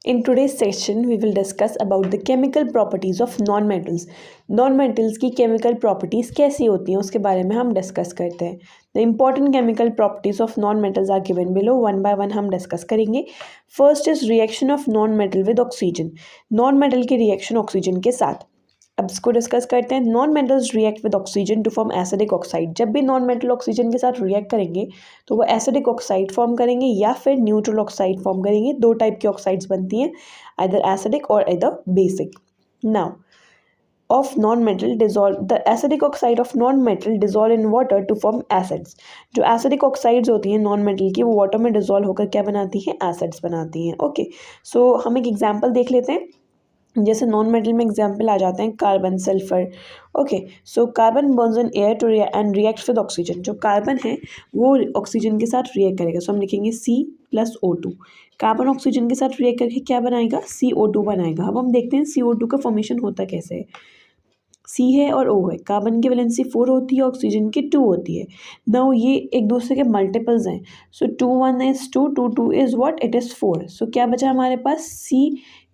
In today's session, we will discuss about the chemical properties of non-metals. Non-metals की chemical properties कैसी होती हैं उसके बारे में हम discuss करते हैं. The important chemical properties of non-metals are given below. One by one हम discuss करेंगे. First is reaction of non-metal with oxygen. Non-metal की reaction oxygen के साथ. अब इसको डिस्कस करते हैं. Non metals react with oxygen to form acidic oxide. जब भी नॉन मेटल ऑक्सीजन के साथ रिएक्ट करेंगे तो वो एसिडिक ऑक्साइड फॉर्म करेंगे या फिर न्यूट्रल ऑक्साइड फॉर्म करेंगे. दो टाइप की ऑक्साइड्स बनती हैं, आइदर एसिडिक और either basic. Now of non-metal dissolve the acidic oxide of non-metal dissolve in water to form acids. जो acidic oxides होती हैं non-metal की वो water में dissolve होकर क्या बनाती हैं, acids बनाती हैं. ओके, सो हम एक एग्जांपल देख लेते हैं. जैसे नॉन मेटल में एग्जाम्पल आ जाते हैं carbon, sulphur. Okay, so carbon burns in air too and reacts with oxygen. जो कार्बन है वो ऑक्सीजन के साथ रिएक्ट करेगा. सो हम लिखेंगे C+O2. कार्बन ऑक्सीजन के साथ रिएक्ट करके क्या बनाएगा, CO2 बनाएगा. अब हम देखते हैं CO2 का फॉर्मेशन होता कैसे है. C है और O है. कार्बन की वैलेंसी 4 होती है, ऑक्सीजन की 2 होती है. नाउ ये एक दूसरे के मल्टीपल्स हैं. सो 2 1 is 2, 2 2 is what, it is 4. सो क्या बचा हमारे पास, C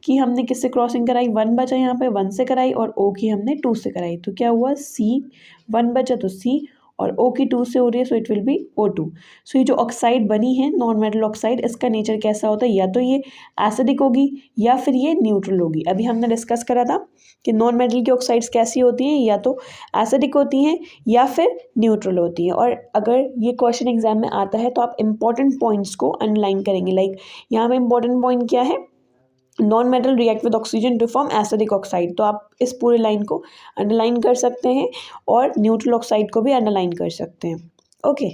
की हमने किससे क्रॉसिंग कराई, 1 बचा यहाँ पे, 1 से कराई, और O की हमने 2 से कराई. तो क्या हुआ, C 1 बचा तो C और O की 2 से हो रही है, so it will be O2. सो ये जो ऑक्साइड बनी है नॉन मेटल ऑक्साइड, इसका नेचर कैसा होता है, या तो ये एसिडिक होगी या फिर ये न्यूट्रल होगी. अभी हमने डिस्कस करा था कि नॉन मेटल की ऑक्साइड्स कैसी होती हैं, या तो एसिडिक होती हैं या फिर न्यूट्रल होती हैं. और अगर ये क्वेश्चन एग्जाम में आता है तो आप इंपॉर्टेंट पॉइंट्स को अंडरलाइन करेंगे. लाइक यहाँ पे इंपॉर्टेंट पॉइंट क्या है, non metal react with oxygen to form acidic oxide. तो आप इस पूरे लाइन को अंडरलाइन कर सकते हैं और न्यूट्रल ऑक्साइड को भी अंडरलाइन कर सकते हैं. ओके.